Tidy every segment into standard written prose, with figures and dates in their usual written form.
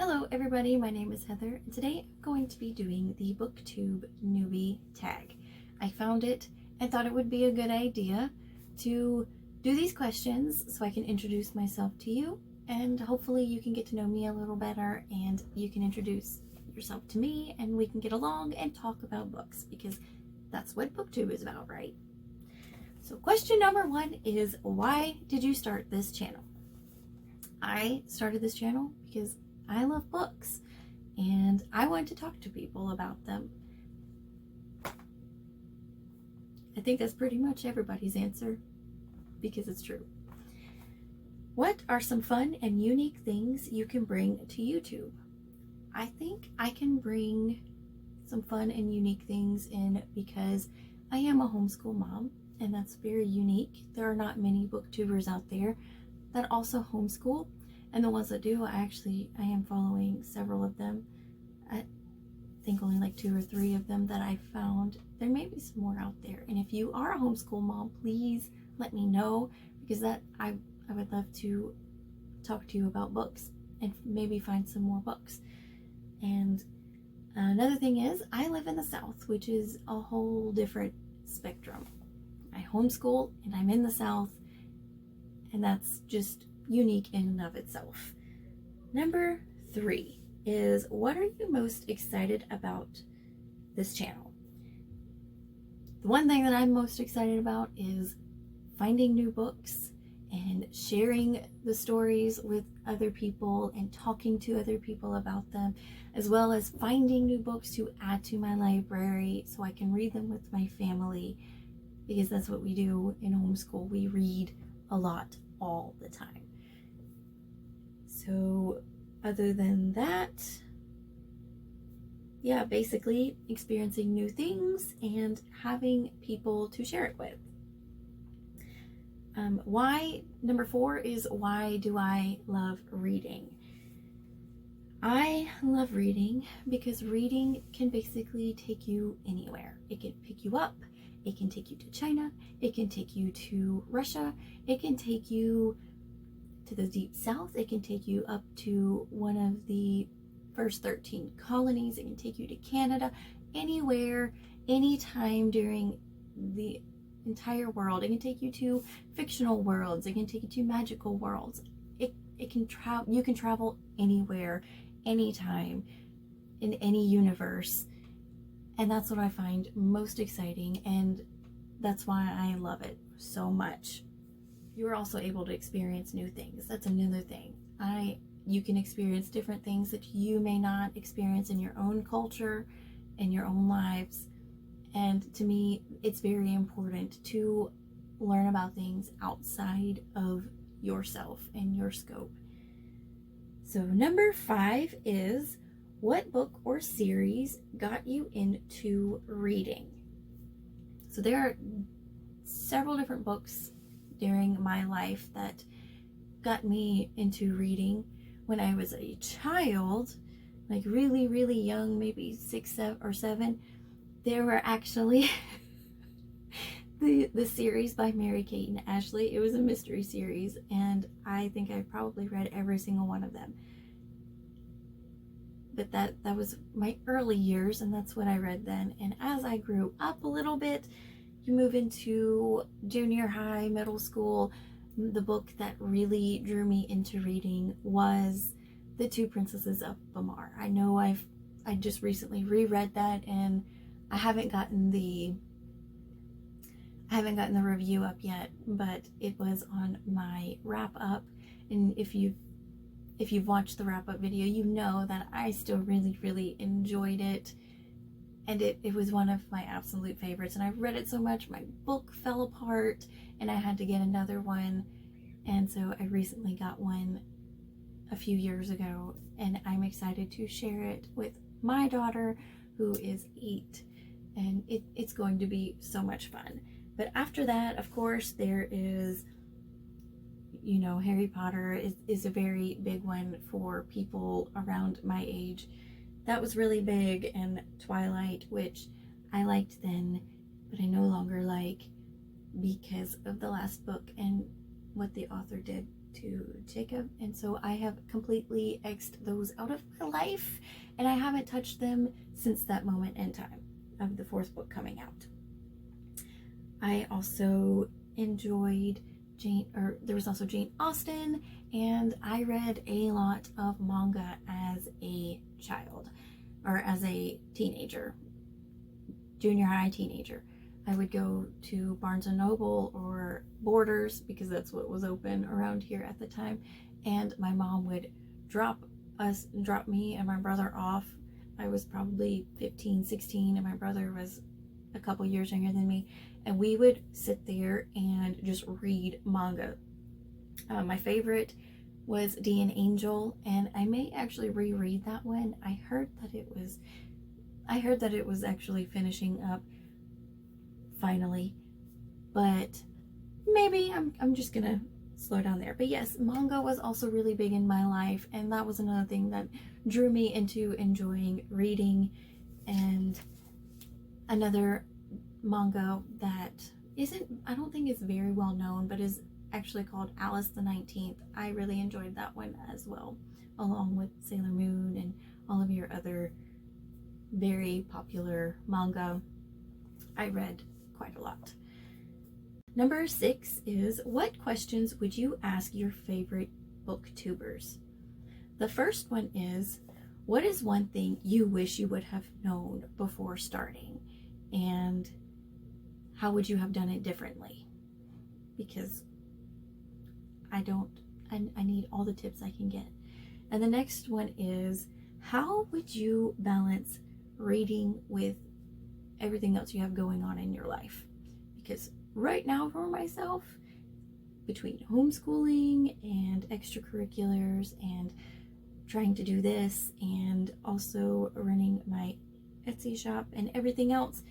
Hello everybody, my name is Heather, and today I'm going to be doing the Booktube Newbie Tag. I found it and thought it would be a good idea to do these questions so I can introduce myself to you, and hopefully you can get to know me a little better and you can introduce yourself to me and we can get along and talk about books, because that's what Booktube is about, right? So question number one is, why did you start this channel? I started this channel because I love books and I want to talk to people about them. I think that's pretty much everybody's answer, because it's true. What are some fun and unique things you can bring to YouTube? I think I can bring some fun and unique things in because I am a homeschool mom, and that's very unique. There are not many booktubers out there that also homeschool. And the ones that do, I am following several of them. I think only like 2 or 3 of them that I found. There may be some more out there. And if you are a homeschool mom, please let me know, because I would love to talk to you about books and maybe find some more books. And another thing is, I live in the South, which is a whole different spectrum. I homeschool and I'm in the South, and that's just unique in and of itself. Number 3 is, what are you most excited about this channel? The one thing that I'm most excited about is finding new books and sharing the stories with other people and talking to other people about them, as well as finding new books to add to my library so I can read them with my family, because that's what we do in homeschool. We read a lot all the time. So other than that, yeah, basically experiencing new things and having people to share it with. Number 4 is, why do I love reading? I love reading because reading can basically take you anywhere. It can pick you up, it can take you to China, it can take you to Russia, it can take you to the deep South, it can take you up to one of the first 13 colonies, it can take you to Canada, anywhere, anytime during the entire world. It can take you to fictional worlds, it can take you to magical worlds. You can travel anywhere, anytime, in any universe, and that's what I find most exciting, and that's why I love it so much. You're also able to experience new things. That's another thing. You can experience different things that you may not experience in your own culture, in your own lives. And to me, it's very important to learn about things outside of yourself and your scope. So number 5 is, what book or series got you into reading? So there are several different books during my life that got me into reading. When I was a child, like really, really young, maybe 6 or 7, there were actually the series by Mary Kate and Ashley. It was a mystery series, and I think I probably read every single one of them. But that was my early years, and that's what I read then. And as I grew up a little bit, you move into junior high, middle school, the book that really drew me into reading was The Two Princesses of Bamar. I know I just recently reread that, and I haven't gotten the review up yet, but it was on my wrap up. And if you've watched the wrap up video, you know that I still really, really enjoyed it. And it was one of my absolute favorites, and I read it so much my book fell apart and I had to get another one. And so I recently got one a few years ago, and I'm excited to share it with my daughter, who is 8, and it's going to be so much fun. But after that, of course, there is, Harry Potter is a very big one for people around my age. That was really big, and Twilight, which I liked then, but I no longer like because of the last book and what the author did to Jacob, and so I have completely X'd those out of my life, and I haven't touched them since that moment in time of the fourth book coming out. I also enjoyed there was also Jane Austen, and I read a lot of manga as a child, or as a teenager, junior high teenager. I would go to Barnes & Noble or Borders, because that's what was open around here at the time, and my mom would drop me and my brother off. I was probably 15, 16, and my brother was a couple years younger than me, and we would sit there and just read manga. My favorite was D and Angel, and I may actually reread that one. I heard that it was actually finishing up finally, but maybe I'm just gonna slow down there. But yes, manga was also really big in my life, and that was another thing that drew me into enjoying reading. And another manga that I don't think is very well known, but is actually called Alice the 19th. I really enjoyed that one as well, along with Sailor Moon and all of your other very popular manga. I read quite a lot. Number 6 is, what questions would you ask your favorite booktubers? The first one is, what is one thing you wish you would have known before starting, and how would you have done it differently? Because I need all the tips I can get. And the next one is, how would you balance reading with everything else you have going on in your life? Because right now for myself, between homeschooling and extracurriculars and trying to do this and also running my Etsy shop and everything else,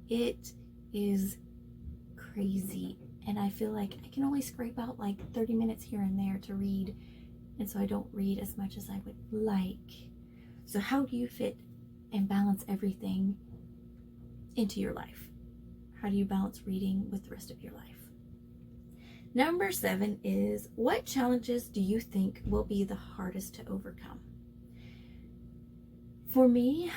it is crazy, and I feel like I can only scrape out like 30 minutes here and there to read, and so I don't read as much as I would like. So how do you fit and balance everything into your life? How do you balance reading with the rest of your life? Number 7 is, what challenges do you think will be the hardest to overcome? For me,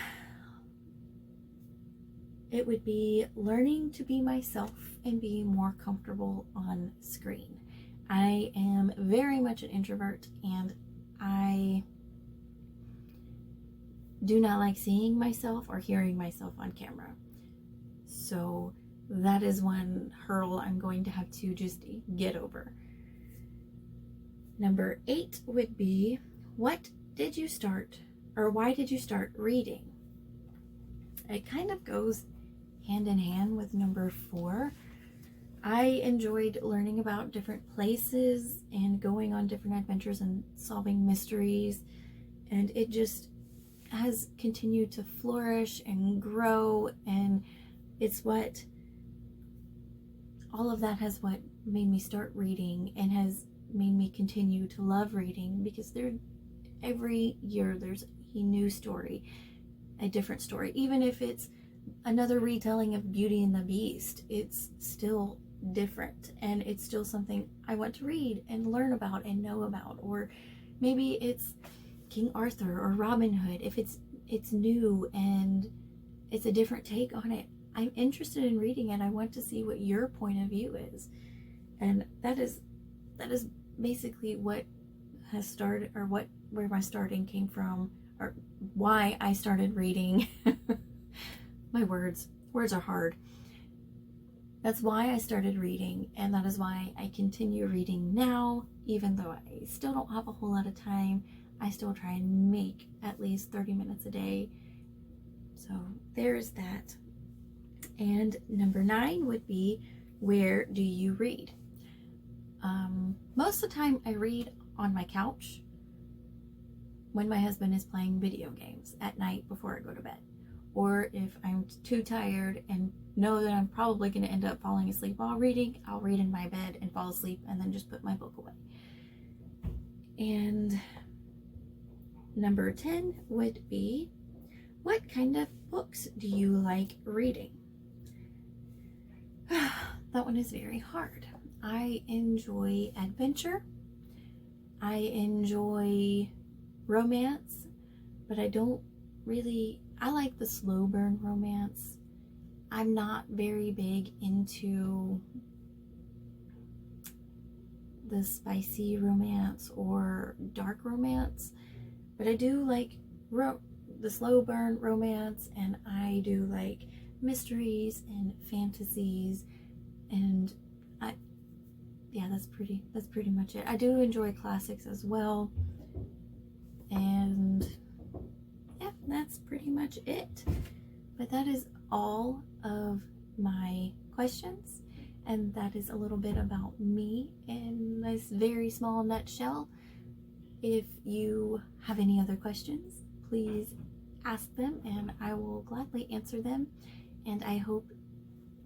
it would be learning to be myself and be more comfortable on screen. I am very much an introvert, and I do not like seeing myself or hearing myself on camera. So that is one hurdle I'm going to have to just get over. Number 8 would be, why did you start reading? It kind of goes hand in hand with number 4. I enjoyed learning about different places and going on different adventures and solving mysteries, and it just has continued to flourish and grow, and it's what all of that has what made me start reading and has made me continue to love reading, because every year there's a new story, a different story. Even if it's another retelling of Beauty and the Beast, it's still different, and it's still something I want to read and learn about and know about. Or maybe it's King Arthur or Robin Hood. If it's new and it's a different take on it, I'm interested in reading it. I want to see what your point of view is, and that is basically what has started, or where my starting came from, or why I started reading. My words are hard. That's why I started reading, and that is why I continue reading now. Even though I still don't have a whole lot of time, I still try and make at least 30 minutes a day. So there's that. And number 9 would be, where do you read? Most of the time I read on my couch when my husband is playing video games at night before I go to bed. Or if I'm too tired and know that I'm probably going to end up falling asleep while reading, I'll read in my bed and fall asleep and then just put my book away. And number 10 would be, what kind of books do you like reading? That one is very hard. I enjoy adventure. I enjoy romance, but I don't really, I like the slow burn romance. I'm not very big into the spicy romance or dark romance, but I do like the slow burn romance, and I do like mysteries and fantasies, and that's pretty much it. I do enjoy classics as well, and yeah, that's pretty much it. But that is all of my questions, and that is a little bit about me in this very small nutshell. If you have any other questions, please ask them and I will gladly answer them. And I hope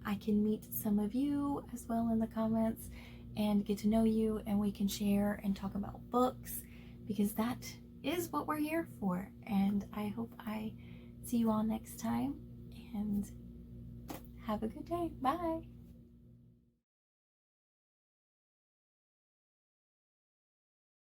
I can meet some of you as well in the comments and get to know you, and we can share and talk about books, because that is what we're here for. And I hope I see you all next time, and have a good day. Bye.